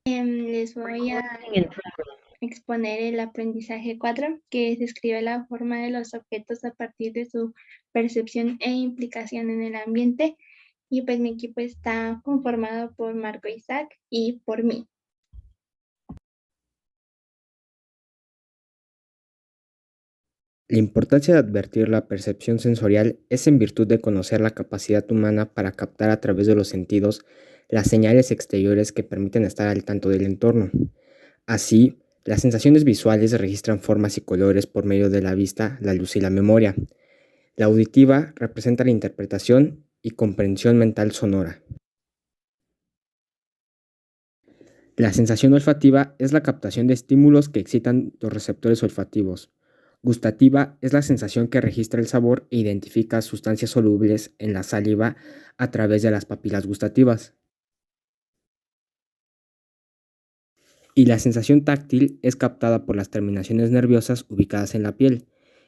Les voy a exponer el aprendizaje 4, que describe la forma de los objetos a partir de su percepción e implicación en el ambiente. Y pues mi equipo está conformado por Marco Isaac y por mí. La importancia de advertir la percepción sensorial es en virtud de conocer la capacidad humana para captar a través de los sentidos las señales exteriores que permiten estar al tanto del entorno. Así, las sensaciones visuales registran formas y colores por medio de la vista, la luz y la memoria. La auditiva representa la interpretación y comprensión mental sonora. La sensación olfativa es la captación de estímulos que excitan los receptores olfativos. Gustativa es la sensación que registra el sabor e identifica sustancias solubles en la saliva a través de las papilas gustativas. Y la sensación táctil es captada por las terminaciones nerviosas ubicadas en la piel.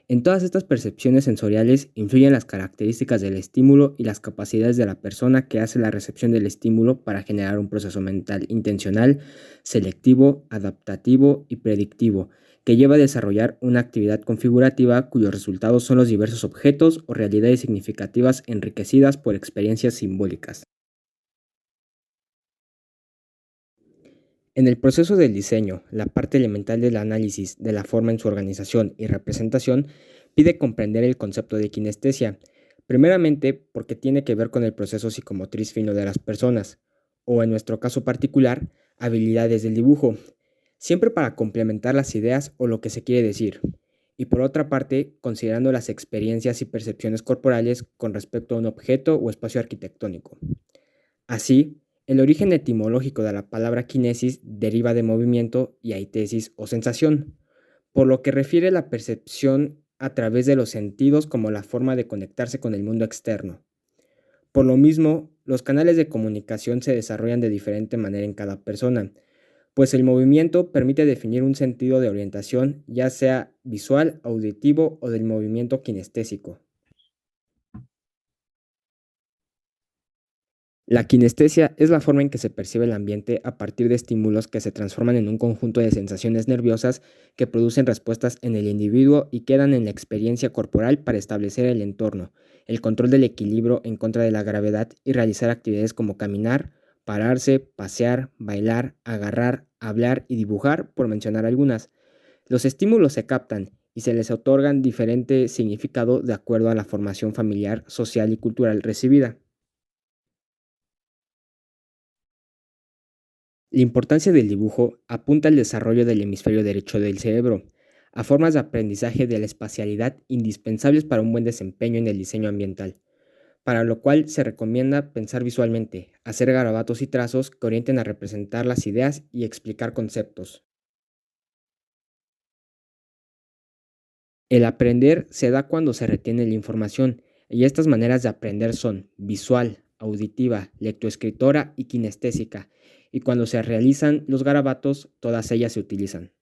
En todas estas percepciones sensoriales influyen las características del estímulo y las capacidades de la persona que hace la recepción del estímulo para generar un proceso mental intencional, selectivo, adaptativo y predictivo, que lleva a desarrollar una actividad configurativa cuyos resultados son los diversos objetos o realidades significativas enriquecidas por experiencias simbólicas. En el proceso del diseño, la parte elemental del análisis de la forma en su organización y representación pide comprender el concepto de kinestesia, primeramente porque tiene que ver con el proceso psicomotriz fino de las personas, o en nuestro caso particular, habilidades del dibujo, siempre para complementar las ideas o lo que se quiere decir, y por otra parte, considerando las experiencias y percepciones corporales con respecto a un objeto o espacio arquitectónico. Así, el origen etimológico de la palabra kinesis deriva de movimiento y aitesis o sensación, por lo que refiere a la percepción a través de los sentidos como la forma de conectarse con el mundo externo. Por lo mismo, los canales de comunicación se desarrollan de diferente manera en cada persona, pues el movimiento permite definir un sentido de orientación, ya sea visual, auditivo o del movimiento kinestésico. La kinestesia es la forma en que se percibe el ambiente a partir de estímulos que se transforman en un conjunto de sensaciones nerviosas que producen respuestas en el individuo y quedan en la experiencia corporal para establecer el entorno, el control del equilibrio en contra de la gravedad y realizar actividades como caminar, pararse, pasear, bailar, agarrar, hablar y dibujar, por mencionar algunas. Los estímulos se captan y se les otorgan diferente significado de acuerdo a la formación familiar, social y cultural recibida. La importancia del dibujo apunta al desarrollo del hemisferio derecho del cerebro, a formas de aprendizaje de la espacialidad indispensables para un buen desempeño en el diseño ambiental, para lo cual se recomienda pensar visualmente, hacer garabatos y trazos que orienten a representar las ideas y explicar conceptos. El aprender se da cuando se retiene la información, y estas maneras de aprender son visual, auditiva, lectoescritora y kinestésica, y cuando se realizan los garabatos, todas ellas se utilizan.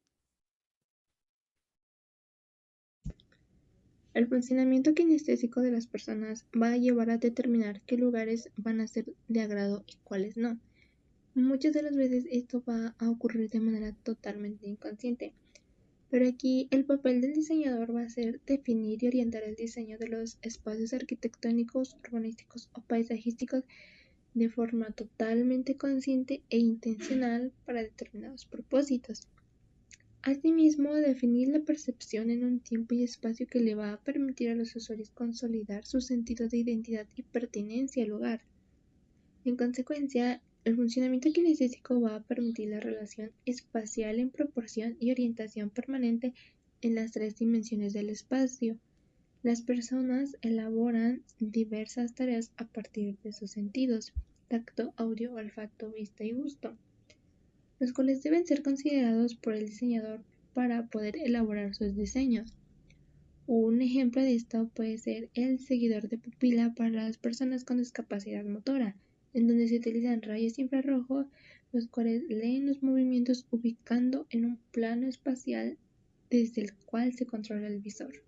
El funcionamiento kinestésico de las personas va a llevar a determinar qué lugares van a ser de agrado y cuáles no. Muchas de las veces esto va a ocurrir de manera totalmente inconsciente, pero aquí el papel del diseñador va a ser definir y orientar el diseño de los espacios arquitectónicos, urbanísticos o paisajísticos de forma totalmente consciente e intencional para determinados propósitos. Asimismo, definir la percepción en un tiempo y espacio que le va a permitir a los usuarios consolidar su sentido de identidad y pertenencia al lugar. En consecuencia, el funcionamiento kinestésico va a permitir la relación espacial en proporción y orientación permanente en las tres dimensiones del espacio. Las personas elaboran diversas tareas a partir de sus sentidos: tacto, audio, olfato, vista y gusto, los cuales deben ser considerados por el diseñador para poder elaborar sus diseños. Un ejemplo de esto puede ser el seguidor de pupila para las personas con discapacidad motora, en donde se utilizan rayos infrarrojos, los cuales leen los movimientos ubicando en un plano espacial desde el cual se controla el visor.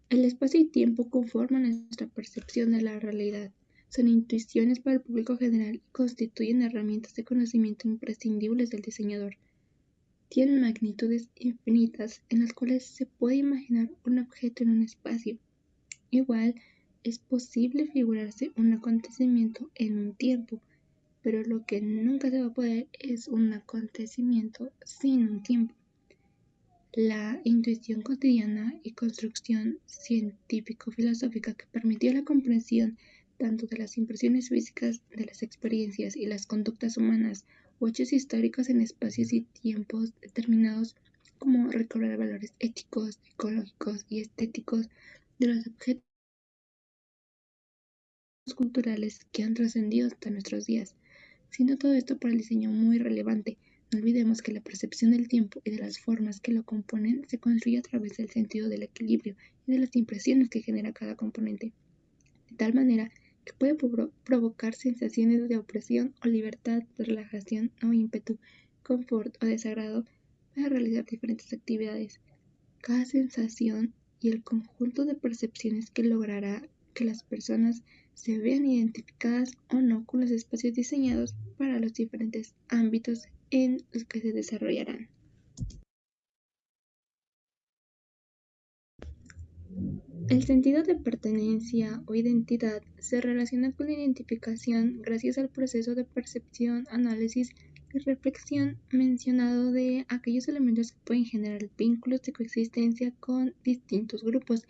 El espacio y tiempo conforman nuestra percepción de la realidad. Son intuiciones para el público general y constituyen herramientas de conocimiento imprescindibles del diseñador. Tienen magnitudes infinitas en las cuales se puede imaginar un objeto en un espacio. Igual, es posible figurarse un acontecimiento en un tiempo, pero lo que nunca se va a poder es un acontecimiento sin un tiempo. La intuición cotidiana y construcción científico-filosófica que permitió la comprensión tanto de las impresiones físicas de las experiencias y las conductas humanas o hechos históricos en espacios y tiempos determinados, como recobrar valores éticos, ecológicos y estéticos de los objetos culturales que han trascendido hasta nuestros días, siendo todo esto para el diseño muy relevante. No olvidemos que la percepción del tiempo y de las formas que lo componen se construye a través del sentido del equilibrio y de las impresiones que genera cada componente, de tal manera que puede provocar sensaciones de opresión o libertad, de relajación o ímpetu, confort o desagrado para realizar diferentes actividades. Cada sensación y el conjunto de percepciones que logrará que las personas se vean identificadas o no con los espacios diseñados para los diferentes ámbitos en los que se desarrollarán. El sentido de pertenencia o identidad se relaciona con la identificación gracias al proceso de percepción, análisis y reflexión mencionado de aquellos elementos que pueden generar vínculos de coexistencia con distintos grupos.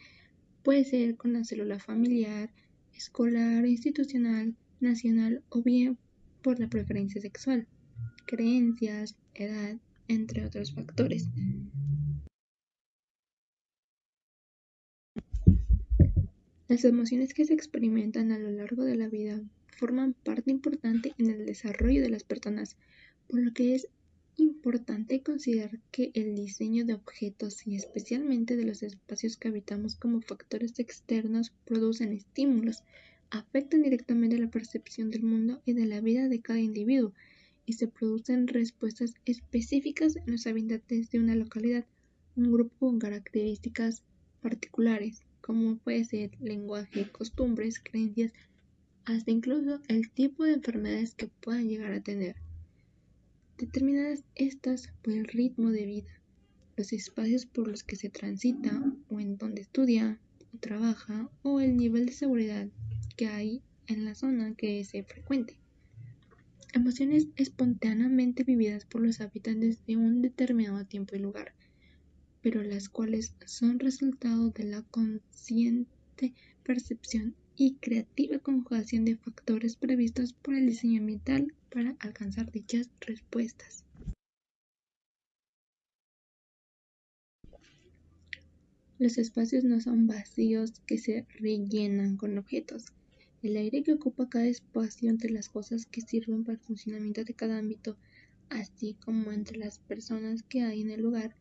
Puede ser con la célula familiar, escolar, institucional, nacional o bien por la preferencia sexual, creencias, edad, entre otros factores. Las emociones que se experimentan a lo largo de la vida forman parte importante en el desarrollo de las personas, por lo que es importante considerar que el diseño de objetos y especialmente de los espacios que habitamos como factores externos producen estímulos, afectan directamente la percepción del mundo y de la vida de cada individuo y se producen respuestas específicas en los habitantes de una localidad, un grupo con características particulares, como puede ser lenguaje, costumbres, creencias, hasta incluso el tipo de enfermedades que puedan llegar a tener. Determinadas estas por el ritmo de vida, los espacios por los que se transita o en donde estudia o trabaja o el nivel de seguridad que hay en la zona que se frecuente. Emociones espontáneamente vividas por los habitantes de un determinado tiempo y lugar, pero las cuales son resultado de la consciente percepción y creativa conjugación de factores previstos por el diseño ambiental para alcanzar dichas respuestas. Los espacios no son vacíos que se rellenan con objetos. El aire que ocupa cada espacio entre las cosas que sirven para el funcionamiento de cada ámbito, así como entre las personas que hay en el lugar,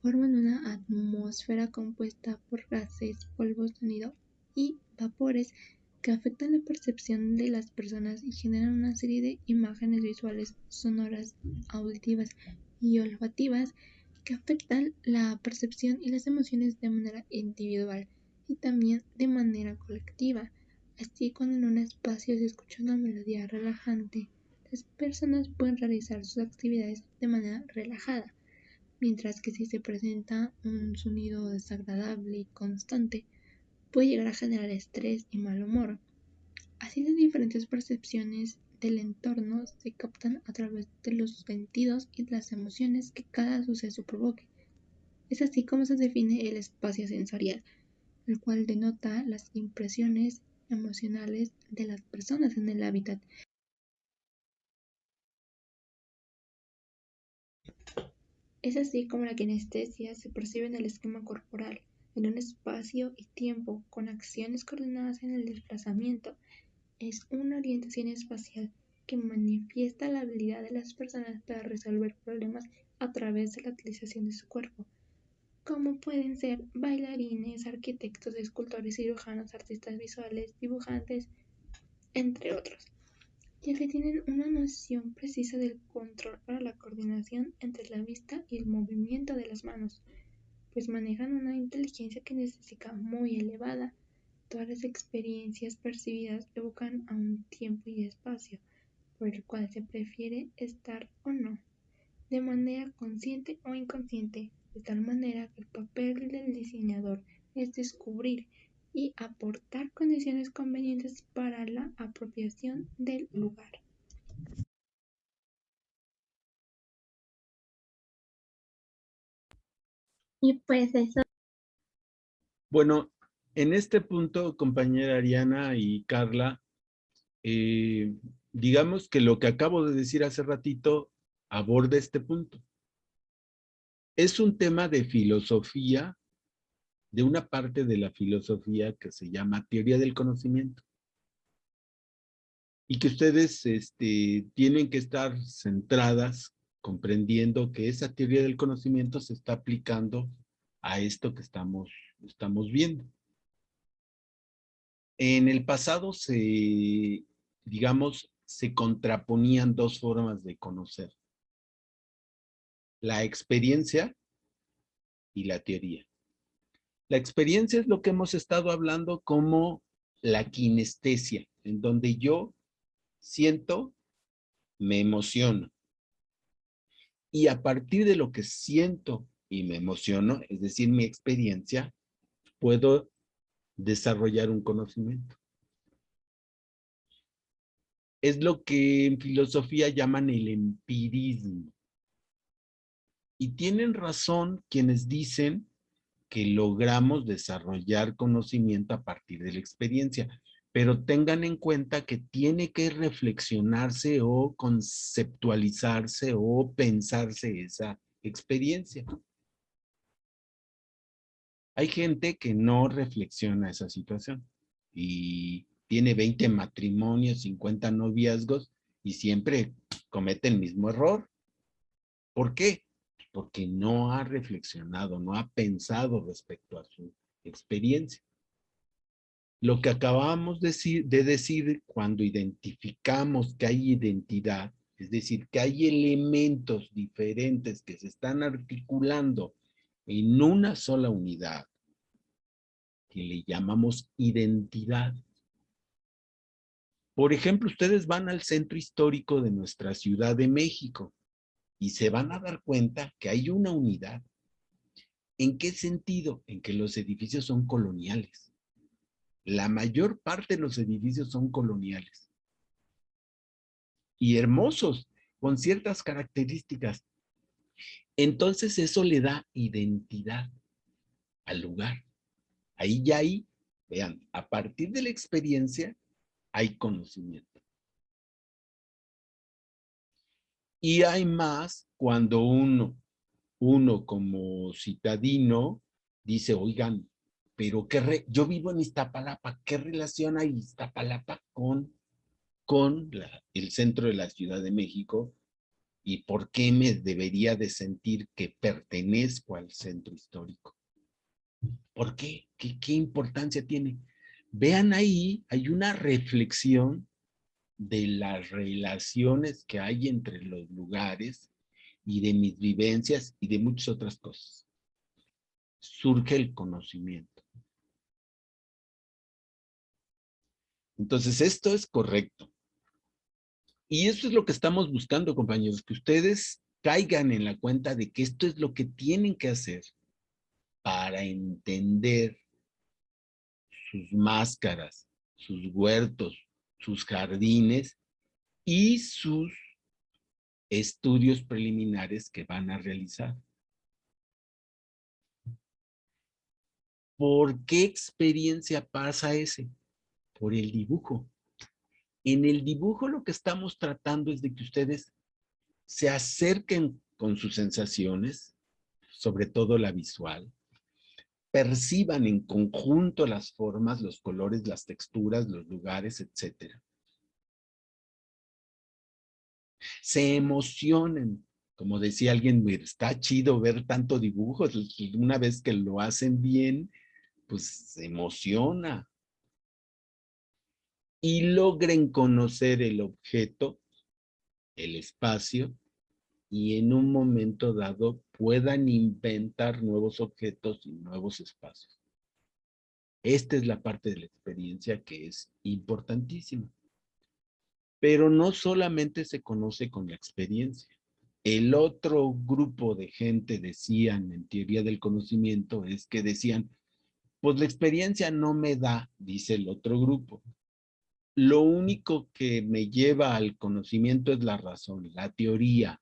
forman una atmósfera compuesta por gases, polvo, sonido y vapores que afectan la percepción de las personas y generan una serie de imágenes visuales, sonoras, auditivas y olfativas que afectan la percepción y las emociones de manera individual y también de manera colectiva. Así, cuando en un espacio se escucha una melodía relajante, las personas pueden realizar sus actividades de manera relajada, mientras que si se presenta un sonido desagradable y constante, puede llegar a generar estrés y mal humor. Así, las diferentes percepciones del entorno se captan a través de los sentidos y las emociones que cada suceso provoque. Es así como se define el espacio sensorial, el cual denota las impresiones emocionales de las personas en el hábitat. Es así como la kinestesia se percibe en el esquema corporal, en un espacio y tiempo, con acciones coordinadas en el desplazamiento. Es una orientación espacial que manifiesta la habilidad de las personas para resolver problemas a través de la utilización de su cuerpo, como pueden ser bailarines, arquitectos, escultores, cirujanos, artistas visuales, dibujantes, entre otros, ya que tienen una noción precisa del control para la coordinación entre la vista y el movimiento de las manos, pues manejan una inteligencia kinestésica muy elevada, Todas las experiencias percibidas evocan a un tiempo y espacio por el cual se prefiere estar o no, de manera consciente o inconsciente, de tal manera que el papel del diseñador es descubrir y aportar condiciones convenientes para la apropiación del lugar. Y pues eso. Bueno, en este punto, compañera Ariana y Carla, eh, digamos que lo que acabo de decir hace ratito aborda este punto. Es un tema de filosofía, de una parte de la filosofía que se llama teoría del conocimiento. Y que ustedes tienen que estar centradas comprendiendo que esa teoría del conocimiento se está aplicando a esto que estamos viendo. En el pasado digamos, se contraponían dos formas de conocer: la experiencia y la teoría. La experiencia es lo que hemos estado hablando como la kinestesia, en donde yo siento, me emociono. Y a partir de lo que siento y me emociono, es decir, mi experiencia, puedo desarrollar un conocimiento. Es lo que en filosofía llaman el empirismo. Y tienen razón quienes dicen que logramos desarrollar conocimiento a partir de la experiencia, pero tengan en cuenta que tiene que reflexionarse o conceptualizarse o pensarse esa experiencia. Hay gente que no reflexiona esa situación y tiene 20 matrimonios, 50 noviazgos y siempre comete el mismo error. ¿Por qué? Porque no ha reflexionado, no ha pensado respecto a su experiencia. Lo que acabamos de decir cuando identificamos que hay identidad, es decir, que hay elementos diferentes que se están articulando en una sola unidad, que le llamamos identidad. Por ejemplo, ustedes van al centro histórico de nuestra Ciudad de México y se van a dar cuenta que hay una unidad. ¿En qué sentido? En que los edificios son coloniales. La mayor parte de los edificios son coloniales y hermosos, con ciertas características. Entonces eso le da identidad al lugar. Ahí ya hay, vean, a partir de la experiencia hay conocimiento. Y hay más cuando uno como citadino dice, oigan, pero yo vivo en Iztapalapa, ¿qué relación hay Iztapalapa con el centro de la Ciudad de México? ¿Y por qué me debería de sentir que pertenezco al centro histórico? ¿Por qué? ¿Qué importancia tiene? Vean ahí, hay una reflexión de las relaciones que hay entre los lugares y de mis vivencias y de muchas otras cosas. Surge el conocimiento. Entonces, esto es correcto. Y esto es lo que estamos buscando, compañeros, que ustedes caigan en la cuenta de que esto es lo que tienen que hacer para entender sus máscaras, sus huertos, sus jardines y sus estudios preliminares que van a realizar. ¿Por qué experiencia pasa ese? Por el dibujo. En el dibujo lo que estamos tratando es de que ustedes se acerquen con sus sensaciones, sobre todo la visual, perciban en conjunto las formas, los colores, las texturas, los lugares, etcétera. Se emocionen. Como decía alguien, está chido ver tanto dibujo. Una vez que lo hacen bien, pues se emociona. Y logren conocer el objeto, el espacio, y en un momento dado puedan inventar nuevos objetos y nuevos espacios. Esta es la parte de la experiencia que es importantísima. Pero no solamente se conoce con la experiencia. El otro grupo de gente decían en teoría del conocimiento es que decían, pues la experiencia no me da, dice el otro grupo. Lo único que me lleva al conocimiento es la razón, la teoría.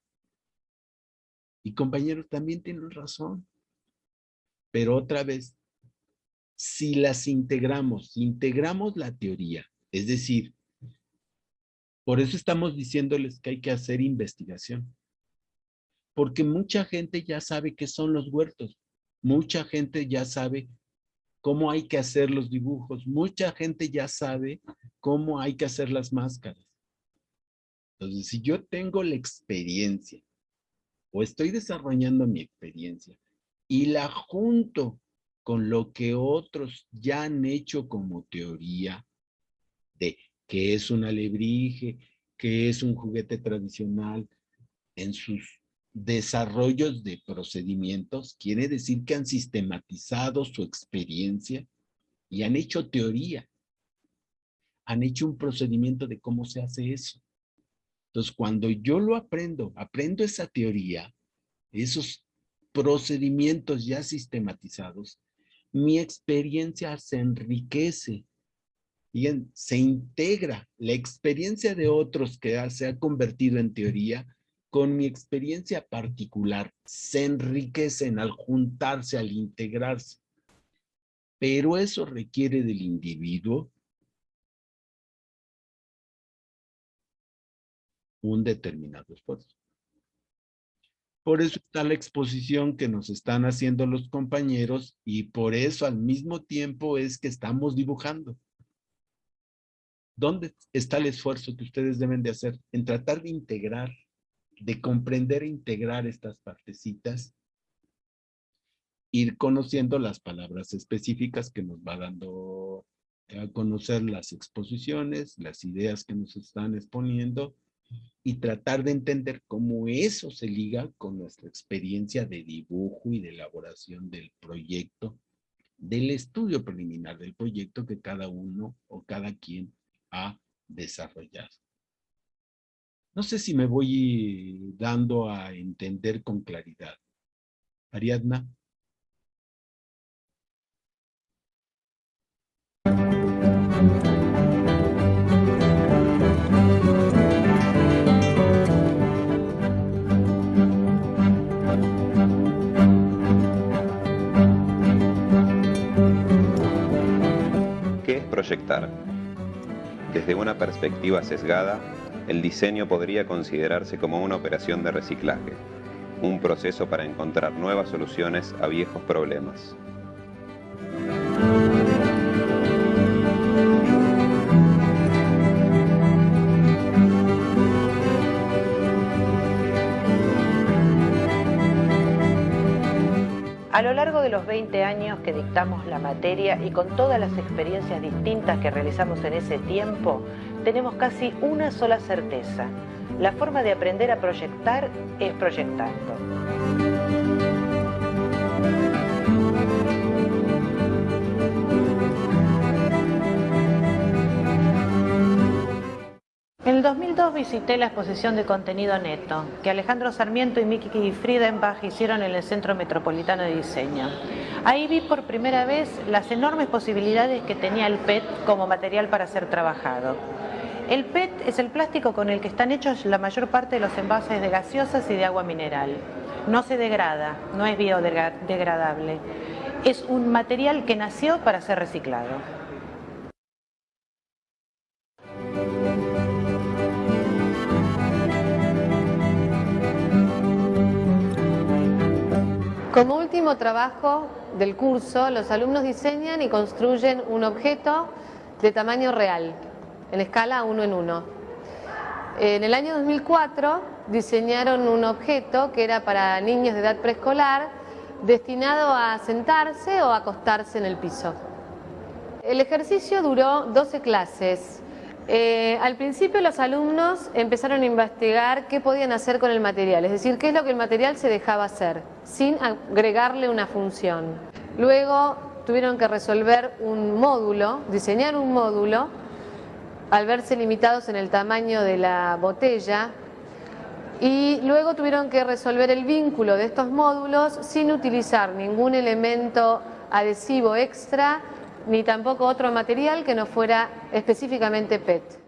Y compañeros, también tienen razón. Pero otra vez, si las integramos la teoría, es decir, por eso estamos diciéndoles que hay que hacer investigación. Porque mucha gente ya sabe qué son los huertos. Mucha gente ya sabe cómo hay que hacer los dibujos. Mucha gente ya sabe cómo hay que hacer las máscaras. Entonces, si yo tengo la experiencia o estoy desarrollando mi experiencia y la junto con lo que otros ya han hecho como teoría de qué es un alebrije, qué es un juguete tradicional en sus desarrollos de procedimientos, quiere decir que han sistematizado su experiencia y han hecho teoría, han hecho un procedimiento de cómo se hace eso. Entonces, cuando yo lo aprendo esa teoría, esos procedimientos ya sistematizados, mi experiencia se enriquece, bien, se integra la experiencia de otros que se ha convertido en teoría con mi experiencia particular, se enriquecen al juntarse, al integrarse. Pero eso requiere del individuo un determinado esfuerzo. Por eso está la exposición que nos están haciendo los compañeros y por eso al mismo tiempo es que estamos dibujando. ¿Dónde está el esfuerzo que ustedes deben de hacer? En tratar de integrar, de comprender e integrar estas partecitas, ir conociendo las palabras específicas que nos va dando a conocer las exposiciones, las ideas que nos están exponiendo, y tratar de entender cómo eso se liga con nuestra experiencia de dibujo y de elaboración del proyecto, del estudio preliminar del proyecto que cada uno o cada quien ha desarrollado. No sé si me voy dando a entender con claridad. Ariadna. ¿Qué es proyectar? Desde una perspectiva sesgada, el diseño podría considerarse como una operación de reciclaje, un proceso para encontrar nuevas soluciones a viejos problemas. A lo largo de los 20 años que dictamos la materia y con todas las experiencias distintas que realizamos en ese tiempo, tenemos casi una sola certeza. La forma de aprender a proyectar es proyectando. En el 2002 visité la exposición de contenido neto que Alejandro Sarmiento y Miki Friedenbach hicieron en el Centro Metropolitano de Diseño. Ahí vi por primera vez las enormes posibilidades que tenía el PET como material para ser trabajado. El PET es el plástico con el que están hechos la mayor parte de los envases de gaseosas y de agua mineral. No se degrada, no es biodegradable. Es un material que nació para ser reciclado. Como último trabajo del curso, los alumnos diseñan y construyen un objeto de tamaño real, en escala 1 en 1. En el año 2004 diseñaron un objeto que era para niños de edad preescolar, destinado a sentarse o acostarse en el piso. El ejercicio duró 12 clases. Al principio los alumnos empezaron a investigar qué podían hacer con el material, es decir, qué es lo que el material se dejaba hacer, sin agregarle una función. Luego tuvieron que resolver un módulo, diseñar un módulo, al verse limitados en el tamaño de la botella, y luego tuvieron que resolver el vínculo de estos módulos sin utilizar ningún elemento adhesivo extra, ni tampoco otro material que no fuera específicamente PET.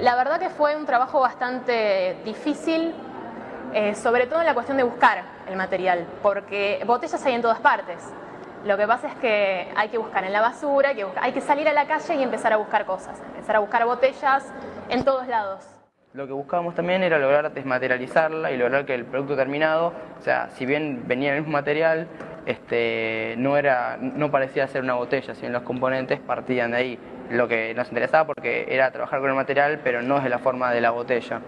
La verdad que fue un trabajo bastante difícil, sobre todo en la cuestión de buscar el material, porque botellas hay en todas partes. Lo que pasa es que hay que buscar en la basura, hay que salir a la calle y empezar a buscar cosas, empezar a buscar botellas en todos lados. Lo que buscábamos también era lograr desmaterializarla y lograr que el producto terminado, o sea, si bien venía el mismo material, no parecía ser una botella, sino los componentes partían de ahí. Lo que nos interesaba porque era trabajar con el material, pero no es de la forma de la botella.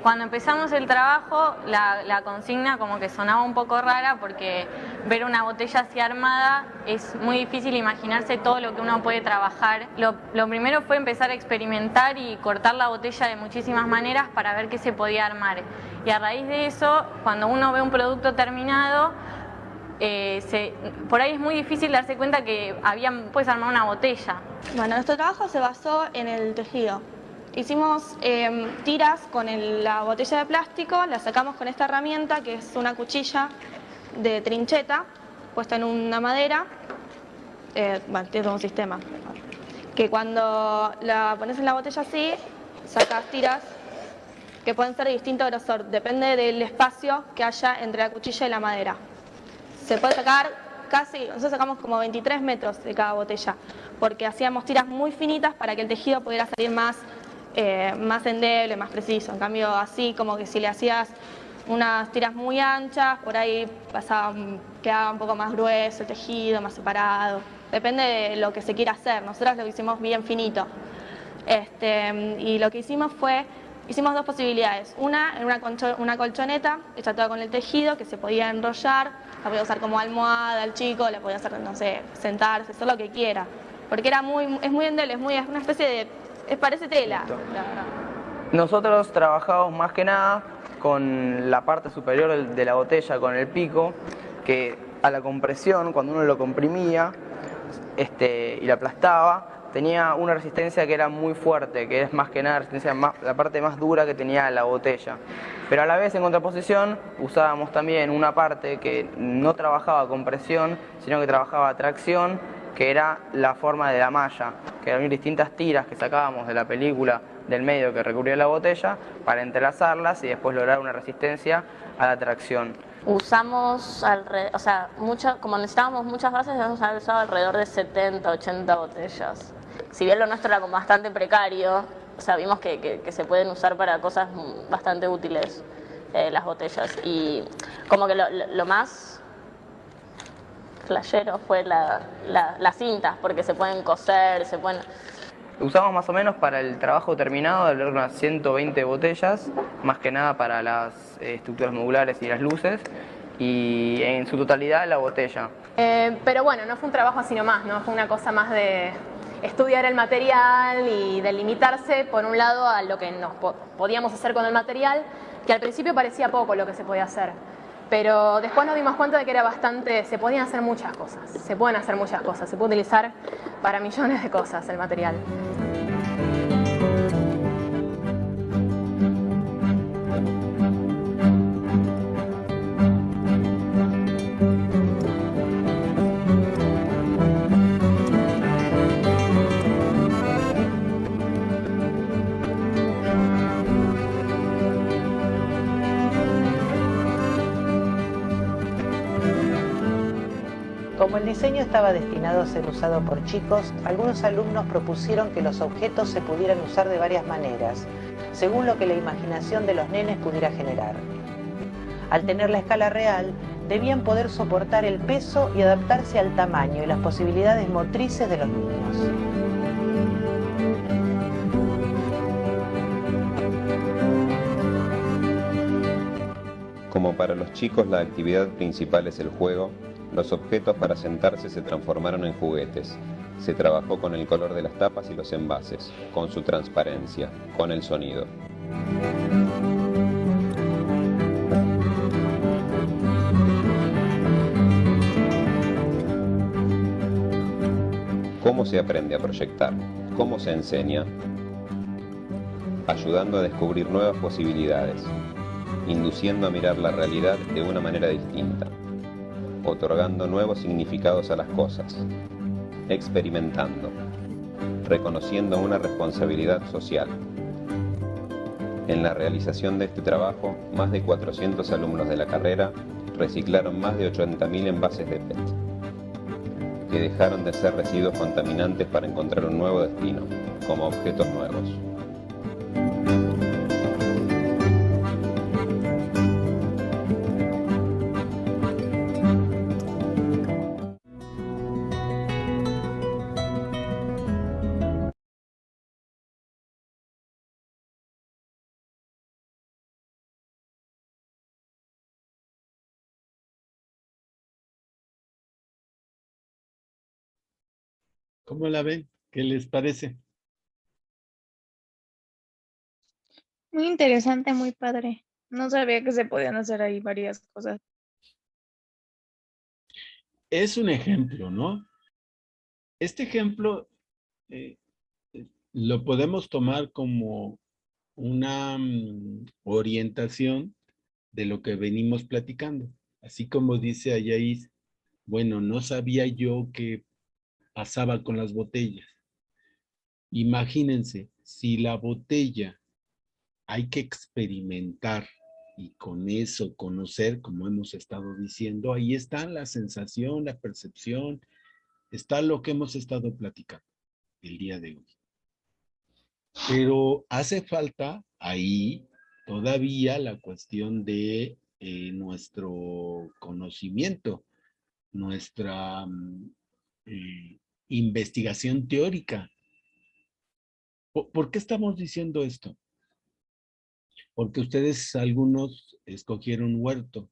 Cuando empezamos el trabajo, la consigna como que sonaba un poco rara porque ver una botella así armada es muy difícil imaginarse todo lo que uno puede trabajar. Lo primero fue empezar a experimentar y cortar la botella de muchísimas maneras para ver qué se podía armar. Y a raíz de eso, cuando uno ve un producto terminado, por ahí es muy difícil darse cuenta que puedes armar una botella. Bueno, nuestro trabajo se basó en el tejido. Hicimos tiras con la botella de plástico, la sacamos con esta herramienta que es una cuchilla de trincheta puesta en una madera. Tiene todo un sistema que cuando la pones en la botella así, sacas tiras que pueden ser de distinto grosor, depende del espacio que haya entre la cuchilla y la madera. Se puede sacar nosotros sacamos como 23 metros de cada botella, porque hacíamos tiras muy finitas para que el tejido pudiera salir más endeble, más preciso. En cambio, así como que si le hacías unas tiras muy anchas, por ahí quedaba un poco más grueso el tejido, más separado. Depende de lo que se quiera hacer. Nosotros lo hicimos bien finito. Y lo que hicimos hicimos dos posibilidades. Una, en una colchoneta hecha toda con el tejido, que se podía enrollar, la podía usar como almohada al chico, le podía hacer, no sé, sentarse, hacer lo que quiera. Porque es muy endeble, es una especie de... parece tela. Nosotros trabajamos más que nada con la parte superior de la botella, con el pico, que a la compresión, cuando uno lo comprimía y lo aplastaba, tenía una resistencia que era muy fuerte, que es más que nada la parte más dura que tenía la botella. Pero a la vez, en contraposición, usábamos también una parte que no trabajaba compresión, sino que trabajaba tracción, que era la forma de la malla, que eran distintas tiras que sacábamos de la película del medio que recubría la botella para entrelazarlas y después lograr una resistencia a la tracción. Usamos, como necesitábamos muchas bases, hemos usado alrededor de 70, 80 botellas. Si bien lo nuestro era como bastante precario, vimos que se pueden usar para cosas bastante útiles las botellas. Y como que lo más flashero fue las cintas, porque se pueden coser, Usamos más o menos para el trabajo terminado de unas 120 botellas, más que nada para las estructuras modulares y las luces, y en su totalidad la botella. Pero bueno, no fue un trabajo así nomás, ¿no? Fue una cosa más de estudiar el material y de limitarse, por un lado, a lo que nos podíamos hacer con el material, que al principio parecía poco lo que se podía hacer. Pero después nos dimos cuenta de que era se podían hacer muchas cosas, se pueden hacer muchas cosas, se puede utilizar para millones de cosas el material. Como el diseño estaba destinado a ser usado por chicos, algunos alumnos propusieron que los objetos se pudieran usar de varias maneras, según lo que la imaginación de los nenes pudiera generar. Al tener la escala real, debían poder soportar el peso y adaptarse al tamaño y las posibilidades motrices de los niños. Como para los chicos la actividad principal es el juego, los objetos para sentarse se transformaron en juguetes. Se trabajó con el color de las tapas y los envases, con su transparencia, con el sonido. ¿Cómo se aprende a proyectar? ¿Cómo se enseña? Ayudando a descubrir nuevas posibilidades, induciendo a mirar la realidad de una manera distinta, otorgando nuevos significados a las cosas, experimentando, reconociendo una responsabilidad social. En la realización de este trabajo, más de 400 alumnos de la carrera reciclaron más de 80.000 envases de PET, que dejaron de ser residuos contaminantes para encontrar un nuevo destino, como objetos nuevos. ¿Cómo la ven? ¿Qué les parece? Muy interesante, muy padre. No sabía que se podían hacer ahí varias cosas. Es un ejemplo, ¿no? Este ejemplo eh, lo podemos tomar como una orientación de lo que venimos platicando. Así como dice Ayaís, bueno, no sabía yo qué pasaba con las botellas. Imagínense, si la botella hay que experimentar y con eso conocer, como hemos estado diciendo, ahí está la sensación, la percepción, está lo que hemos estado platicando el día de hoy. Pero hace falta ahí todavía la cuestión de nuestro conocimiento, nuestra investigación teórica. ¿Por qué estamos diciendo esto? Porque ustedes, algunos escogieron huerto,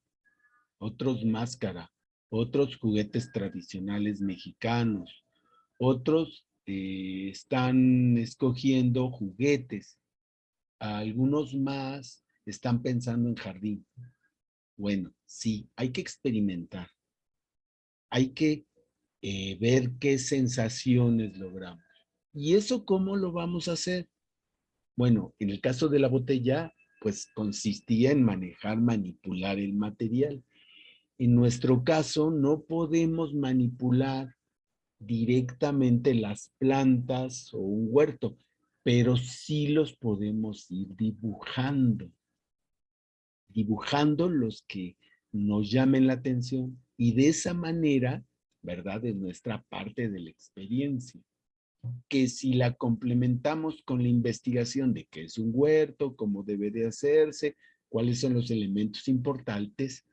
otros máscara, otros juguetes tradicionales mexicanos, otros están escogiendo juguetes, algunos más están pensando en jardín. Bueno, sí, hay que experimentar, hay que ver qué sensaciones logramos. ¿Y eso cómo lo vamos a hacer? Bueno, en el caso de la botella, pues consistía en manejar, manipular el material. En nuestro caso, no podemos manipular directamente las plantas o un huerto, pero sí los podemos ir dibujando los que nos llamen la atención y de esa manera, ¿verdad? Es nuestra parte de la experiencia. Que si la complementamos con la investigación de qué es un huerto, cómo debe de hacerse, cuáles son los elementos importantes,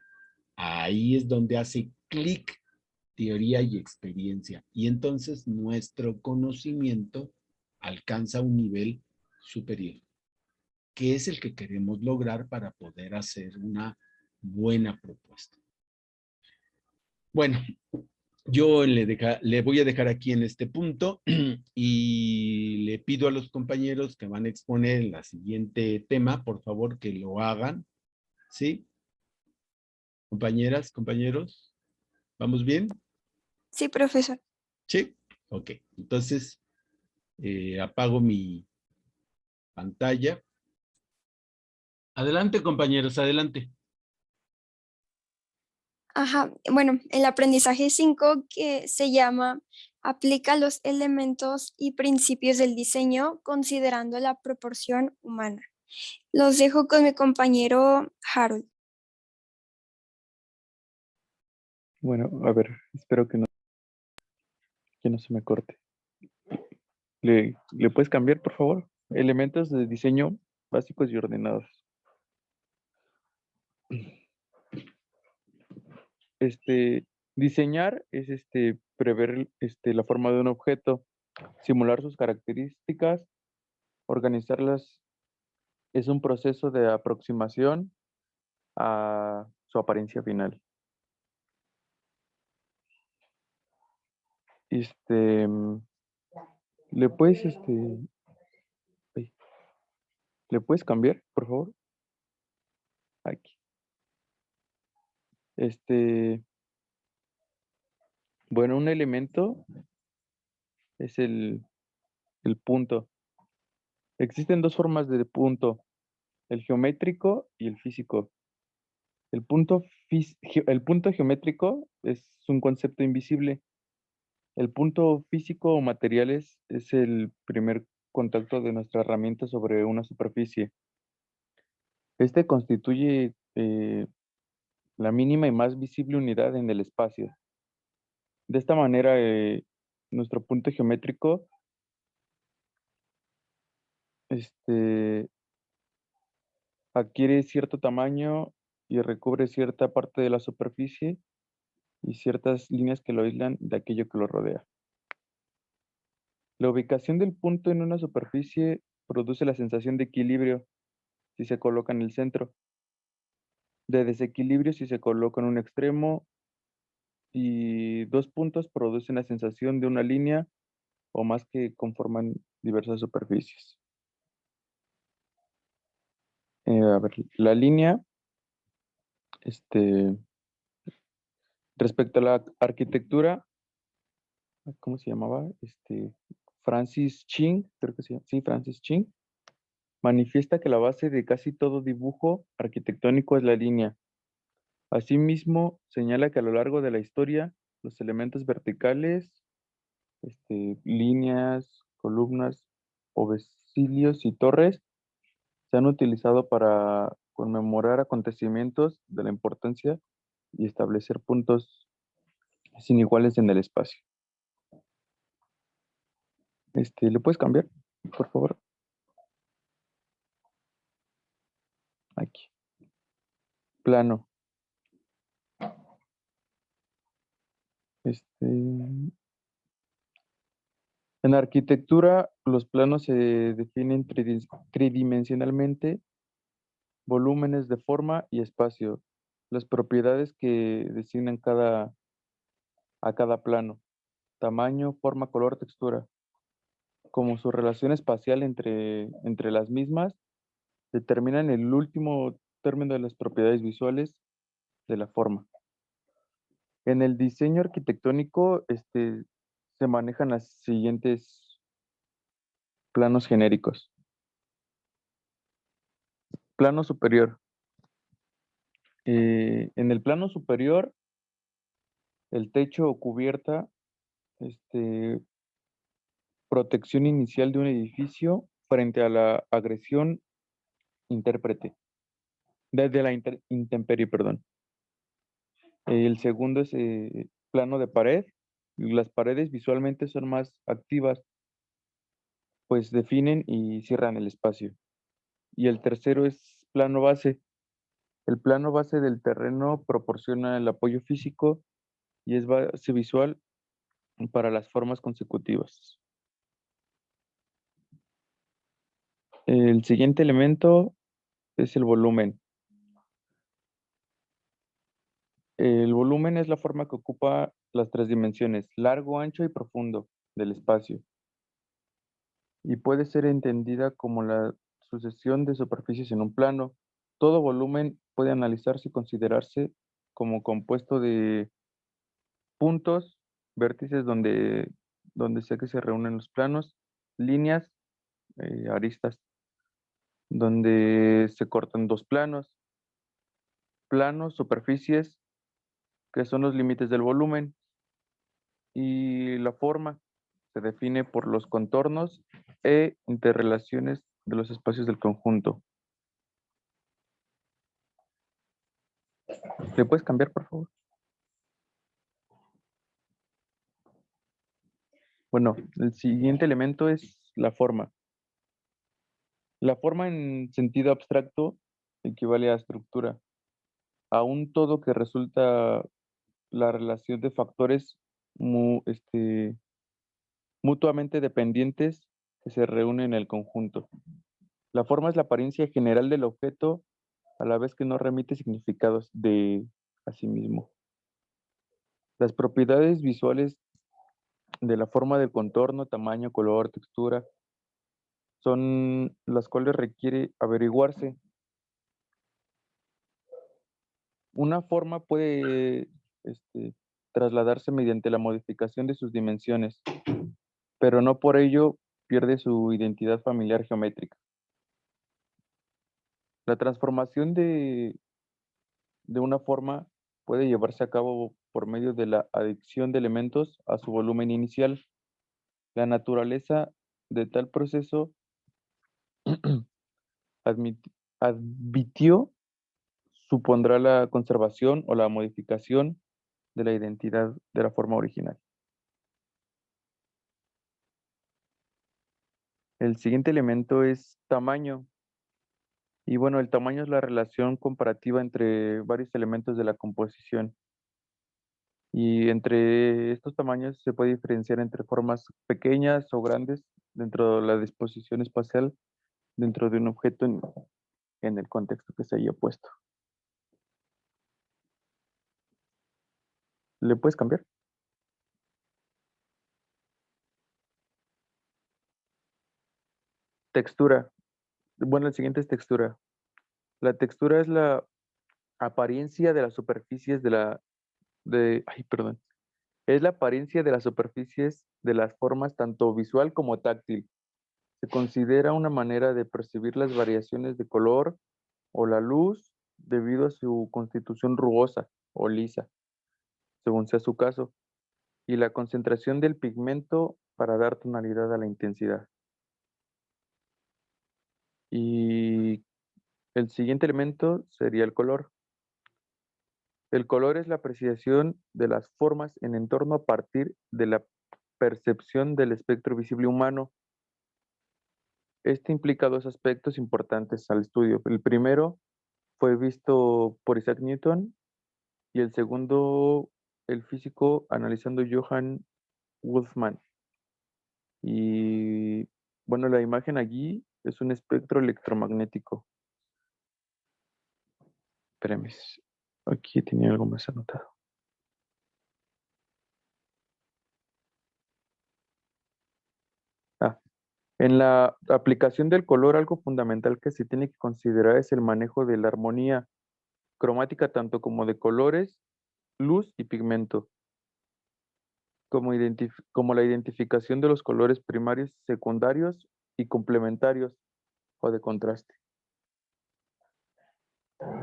ahí es donde hace clic teoría y experiencia. Y entonces nuestro conocimiento alcanza un nivel superior, que es el que queremos lograr para poder hacer una buena propuesta. Bueno, yo le voy a dejar aquí en este punto y le pido a los compañeros que van a exponer en la siguiente tema, por favor, que lo hagan. ¿Sí? Compañeras, compañeros, ¿vamos bien? Sí, profesor. Sí, ok. Entonces, apago mi pantalla. Adelante, compañeros, adelante. Ajá, bueno, el aprendizaje 5 que se llama aplica los elementos y principios del diseño considerando la proporción humana. Los dejo con mi compañero Harold. Bueno, a ver, espero que no se me corte. ¿Le puedes cambiar, por favor? Elementos de diseño básicos y ordenados. Diseñar es prever la forma de un objeto, simular sus características, organizarlas es un proceso de aproximación, a su apariencia final. ¿Le puedes, ay, ¿le puedes cambiar, por favor? Aquí. Bueno, un elemento es el punto. Existen dos formas de punto, el geométrico y el físico. El punto geométrico es un concepto invisible. El punto físico o materiales es el primer contacto de nuestra herramienta sobre una superficie. Este constituye la mínima y más visible unidad en el espacio. De esta manera, nuestro punto geométrico adquiere cierto tamaño y recubre cierta parte de la superficie y ciertas líneas que lo aíslan de aquello que lo rodea. La ubicación del punto en una superficie produce la sensación de equilibrio si se coloca en el centro, de desequilibrio si se coloca en un extremo, y dos puntos producen la sensación de una línea o más que conforman diversas superficies. A ver, la línea, respecto a la arquitectura, ¿cómo se llamaba? Francis Ching, creo que sí, Francis Ching, manifiesta que la base de casi todo dibujo arquitectónico es la línea. Asimismo, señala que a lo largo de la historia, los elementos verticales, líneas, columnas, ovecilios y torres se han utilizado para conmemorar acontecimientos de la importancia y establecer puntos sin iguales en el espacio. ¿Le puedes cambiar, por favor? Aquí. Plano. En arquitectura, los planos se definen tridimensionalmente, volúmenes de forma y espacio, las propiedades que designan a cada plano, tamaño, forma, color, textura, como su relación espacial entre las mismas, determinan el último término de las propiedades visuales de la forma. En el diseño arquitectónico se manejan las siguientes planos genéricos. Plano superior. En el plano superior, el techo o cubierta, protección inicial de un edificio frente a la agresión intérprete, desde la intemperie, perdón. El segundo es plano de pared. Las paredes visualmente son más activas, pues definen y cierran el espacio. Y el tercero es plano base. El plano base del terreno proporciona el apoyo físico y es base visual para las formas consecutivas. El siguiente elemento es el volumen. El volumen es la forma que ocupa las tres dimensiones, largo, ancho y profundo del espacio. Y puede ser entendida como la sucesión de superficies en un plano. Todo volumen puede analizarse y considerarse como compuesto de puntos, vértices donde sea que se reúnen los planos, líneas, aristas, donde se cortan dos planos, superficies, que son los límites del volumen, y la forma se define por los contornos e interrelaciones de los espacios del conjunto. ¿Le puedes cambiar, por favor? Bueno, el siguiente elemento es la forma. La forma en sentido abstracto equivale a estructura, a un todo que resulta la relación de factores mutuamente dependientes que se reúnen en el conjunto. La forma es la apariencia general del objeto a la vez que no remite significados de a sí mismo. Las propiedades visuales de la forma del contorno, tamaño, color, textura, son las cuales requiere averiguarse. Una forma puede trasladarse mediante la modificación de sus dimensiones, pero no por ello pierde su identidad familiar geométrica. La transformación de una forma puede llevarse a cabo por medio de la adición de elementos a su volumen inicial. La naturaleza de tal proceso admitió supondrá la conservación o la modificación de la identidad de la forma original. El siguiente elemento es tamaño. Y bueno, el tamaño es la relación comparativa entre varios elementos de la composición. Y entre estos tamaños se puede diferenciar entre formas pequeñas o grandes dentro de la disposición espacial dentro de un objeto en el contexto que se haya puesto. ¿Le puedes cambiar? Textura. Bueno, el siguiente es textura. La textura es la apariencia de las superficies es la apariencia de las superficies de las formas tanto visual como táctil. Se considera una manera de percibir las variaciones de color o la luz debido a su constitución rugosa o lisa, según sea su caso, y la concentración del pigmento para dar tonalidad a la intensidad. Y el siguiente elemento sería el color. El color es la apreciación de las formas en entorno a partir de la percepción del espectro visible humano. Este implica dos aspectos importantes al estudio. El primero fue visto por Isaac Newton y el segundo, el físico analizando Johann Wolfman. Y bueno, la imagen allí es un espectro electromagnético. Espérame, aquí tenía algo más anotado. En la aplicación del color, algo fundamental que se tiene que considerar es el manejo de la armonía cromática, tanto como de colores, luz y pigmento, como la identificación de los colores primarios, secundarios y complementarios o de contraste,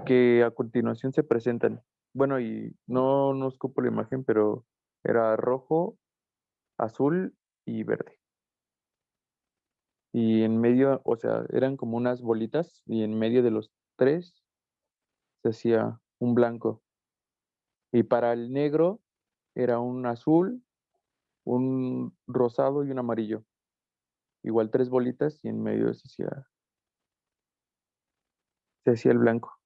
que a continuación se presentan. Bueno, y no escupo la imagen, pero era rojo, azul y verde. Y en medio, o sea, eran como unas bolitas y en medio de los tres se hacía un blanco. Y para el negro era un azul, un rosado y un amarillo. Igual tres bolitas y en medio se hacía el blanco.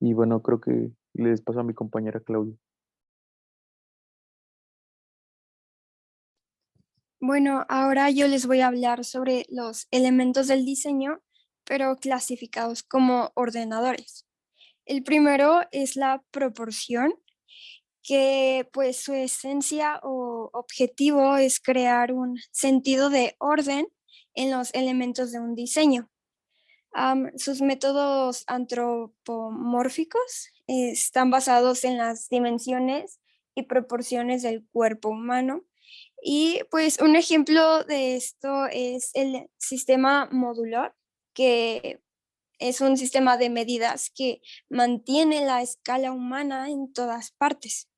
Y bueno, creo que les paso a mi compañera Claudia. Bueno, ahora yo les voy a hablar sobre los elementos del diseño, pero clasificados como ordenadores. El primero es la proporción, que pues su esencia o objetivo es crear un sentido de orden en los elementos de un diseño. Sus métodos antropomórficos están basados en las dimensiones y proporciones del cuerpo humano. Y pues un ejemplo de esto es el sistema modular, que es un sistema de medidas que mantiene la escala humana en todas partes.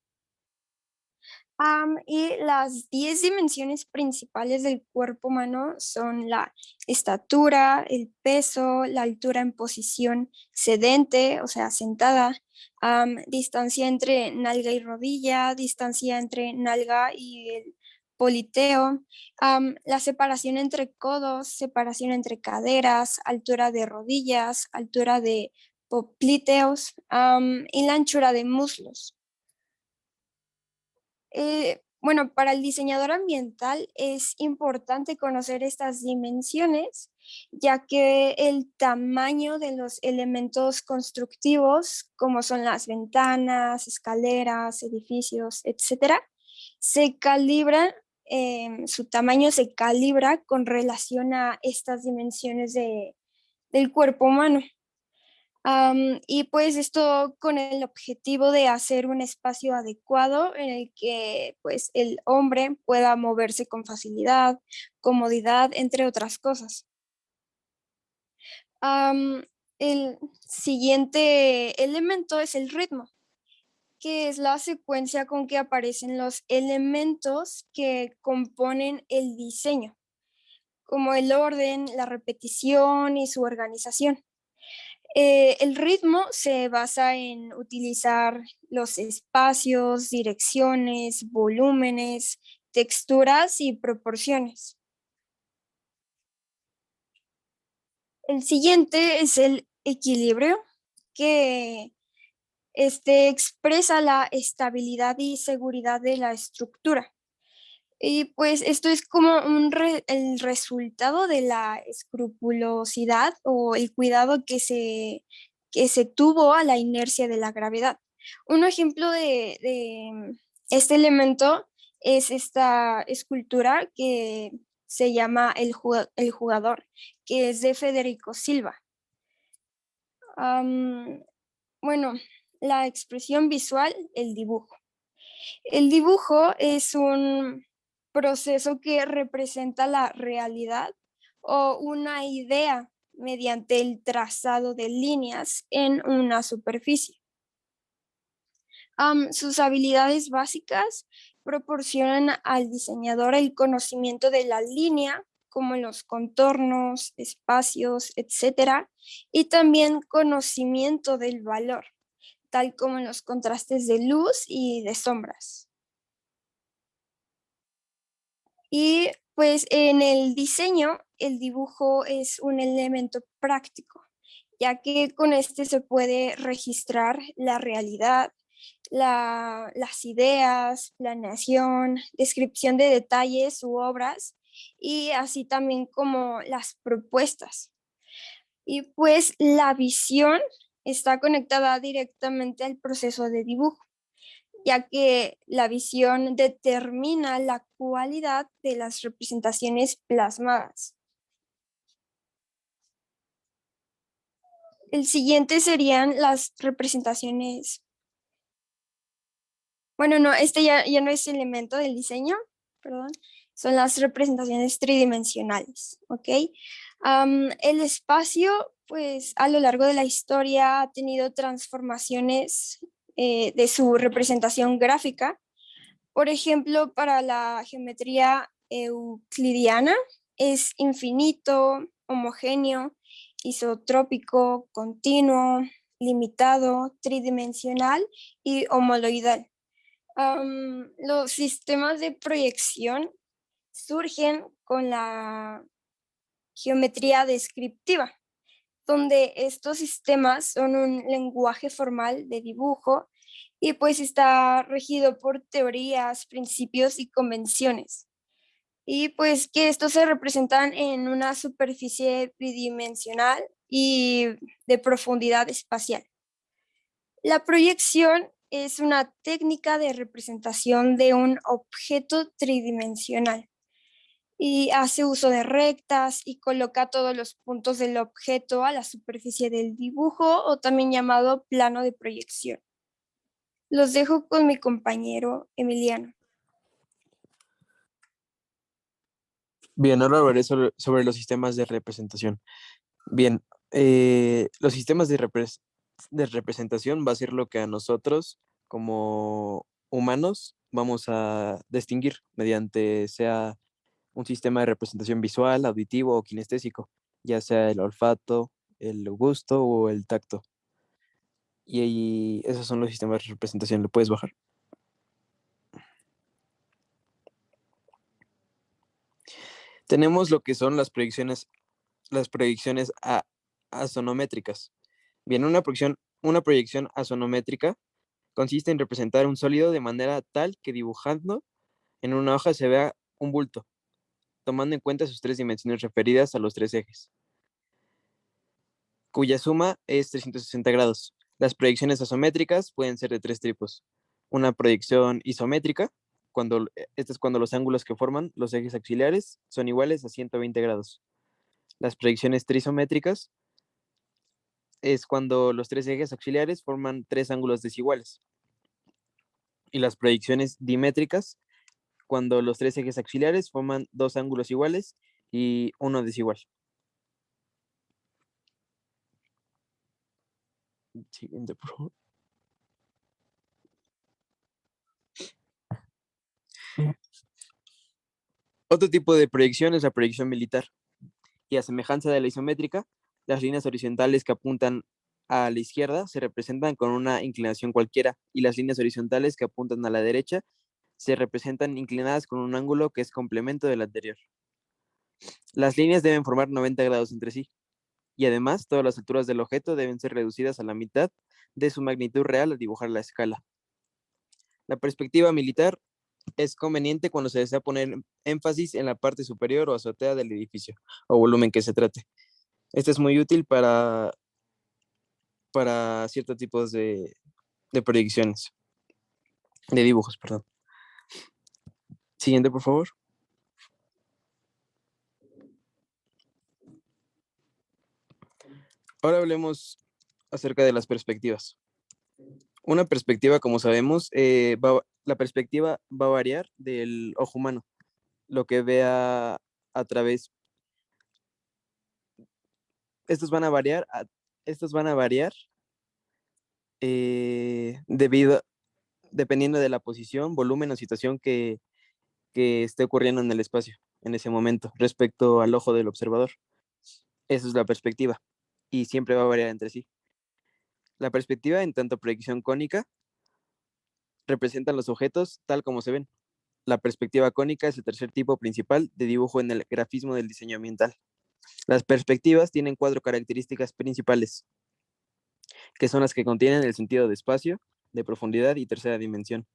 Y las 10 dimensiones principales del cuerpo humano son la estatura, el peso, la altura en posición sedente, o sea, sentada, distancia entre nalga y rodilla, distancia entre nalga y el politeo, la separación entre codos, separación entre caderas, altura de rodillas, altura de popliteos, y la anchura de muslos. Bueno, para el diseñador ambiental es importante conocer estas dimensiones ya que el tamaño de los elementos constructivos, como son las ventanas, escaleras, edificios, etcétera, se calibran, su tamaño se calibra con relación a estas dimensiones del cuerpo humano. Y pues esto con el objetivo de hacer un espacio adecuado en el que pues el hombre pueda moverse con facilidad, comodidad, entre otras cosas. El siguiente elemento es el ritmo, que es la secuencia con que aparecen los elementos que componen el diseño, como el orden, la repetición y su organización. El ritmo se basa en utilizar los espacios, direcciones, volúmenes, texturas y proporciones. El siguiente es el equilibrio, que expresa la estabilidad y seguridad de la estructura. Y pues esto es como el resultado de la escrupulosidad o el cuidado que se tuvo a la inercia de la gravedad. Un ejemplo de este elemento es esta escultura que se llama El Jugador, que es de Federico Silva. Bueno, la expresión visual, el dibujo. El dibujo es un proceso que representa la realidad o una idea mediante el trazado de líneas en una superficie. Sus habilidades básicas proporcionan al diseñador el conocimiento de la línea, como los contornos, espacios, etcétera, y también conocimiento del valor, tal como los contrastes de luz y de sombras. Y pues en el diseño, el dibujo es un elemento práctico, ya que con este se puede registrar la realidad, las ideas, planeación, descripción de detalles u obras, y así también como las propuestas. Y pues la visión está conectada directamente al proceso de dibujo, ya que la visión determina la cualidad de las representaciones plasmadas. El siguiente serían las representaciones. Bueno, no, este ya no es elemento del diseño, perdón. Son las representaciones tridimensionales, ¿ok? El espacio, pues a lo largo de la historia ha tenido transformaciones de su representación gráfica. Por ejemplo, para la geometría euclidiana es infinito, homogéneo, isotrópico, continuo, limitado, tridimensional y homoloidal. Los sistemas de proyección surgen con la geometría descriptiva, donde estos sistemas son un lenguaje formal de dibujo y pues está regido por teorías, principios y convenciones. Y pues que estos se representan en una superficie bidimensional y de profundidad espacial. La proyección es una técnica de representación de un objeto tridimensional y hace uso de rectas y coloca todos los puntos del objeto a la superficie del dibujo, o también llamado plano de proyección. Los dejo con mi compañero Emiliano. Bien, ahora hablaré sobre los sistemas de representación. Bien, los sistemas de representación va a ser lo que a nosotros como humanos vamos a distinguir mediante sea un sistema de representación visual, auditivo o kinestésico, ya sea el olfato, el gusto o el tacto. Y esos son los sistemas de representación. ¿Lo puedes bajar? Tenemos lo que son las proyecciones asonométricas. Bien, una proyección asonométrica consiste en representar un sólido de manera tal que dibujando en una hoja se vea un bulto, tomando en cuenta sus tres dimensiones referidas a los tres ejes. cuya suma es 360 grados. Las proyecciones isométricas pueden ser de tres tipos. Una proyección isométrica, esta es cuando los ángulos que forman los ejes auxiliares son iguales a 120 grados. Las proyecciones trisométricas es cuando los tres ejes auxiliares forman tres ángulos desiguales. Y las proyecciones dimétricas, cuando los tres ejes auxiliares forman dos ángulos iguales y uno desigual. Siguiente, por favor. Otro tipo de proyección es la proyección militar. Y a semejanza de la isométrica, las líneas horizontales que apuntan a la izquierda se representan con una inclinación cualquiera y las líneas horizontales que apuntan a la derecha se representan inclinadas con un ángulo que es complemento del anterior. Las líneas deben formar 90 grados entre sí y además todas las alturas del objeto deben ser reducidas a la mitad de su magnitud real al dibujar la escala. La perspectiva militar es conveniente cuando se desea poner énfasis en la parte superior o azotea del edificio o volumen que se trate. Este es muy útil para ciertos tipos de proyecciones, de dibujos, perdón. Siguiente, por favor. Ahora hablemos acerca de las perspectivas. Una perspectiva, como sabemos, la perspectiva va a variar del ojo humano, lo que vea a través. Estos van a variar dependiendo de la posición, volumen o situación que esté ocurriendo en el espacio en ese momento respecto al ojo del observador. Esa es la perspectiva y siempre va a variar entre sí. La perspectiva, en tanto proyección cónica, representa los objetos tal como se ven. La perspectiva cónica es el tercer tipo principal de dibujo en el grafismo del diseño ambiental. Las perspectivas tienen 4 características principales, que son las que contienen el sentido de espacio, de profundidad y tercera dimensión,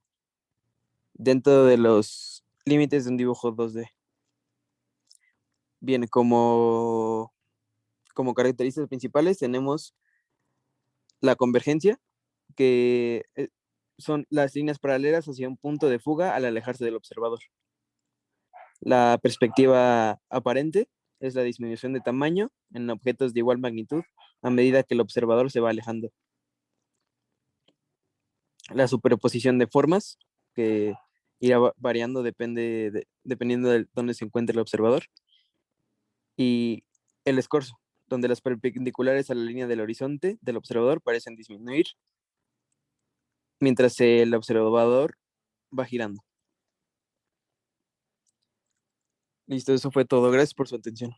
dentro de los límites de un dibujo 2D. Bien, como características principales tenemos la convergencia, que son las líneas paralelas hacia un punto de fuga al alejarse del observador. La perspectiva aparente es la disminución de tamaño en objetos de igual magnitud a medida que el observador se va alejando. La superposición de formas, que irá variando dependiendo de dónde se encuentre el observador. Y el escorzo, donde las perpendiculares a la línea del horizonte del observador parecen disminuir mientras el observador va girando. Listo, eso fue todo. Gracias por su atención.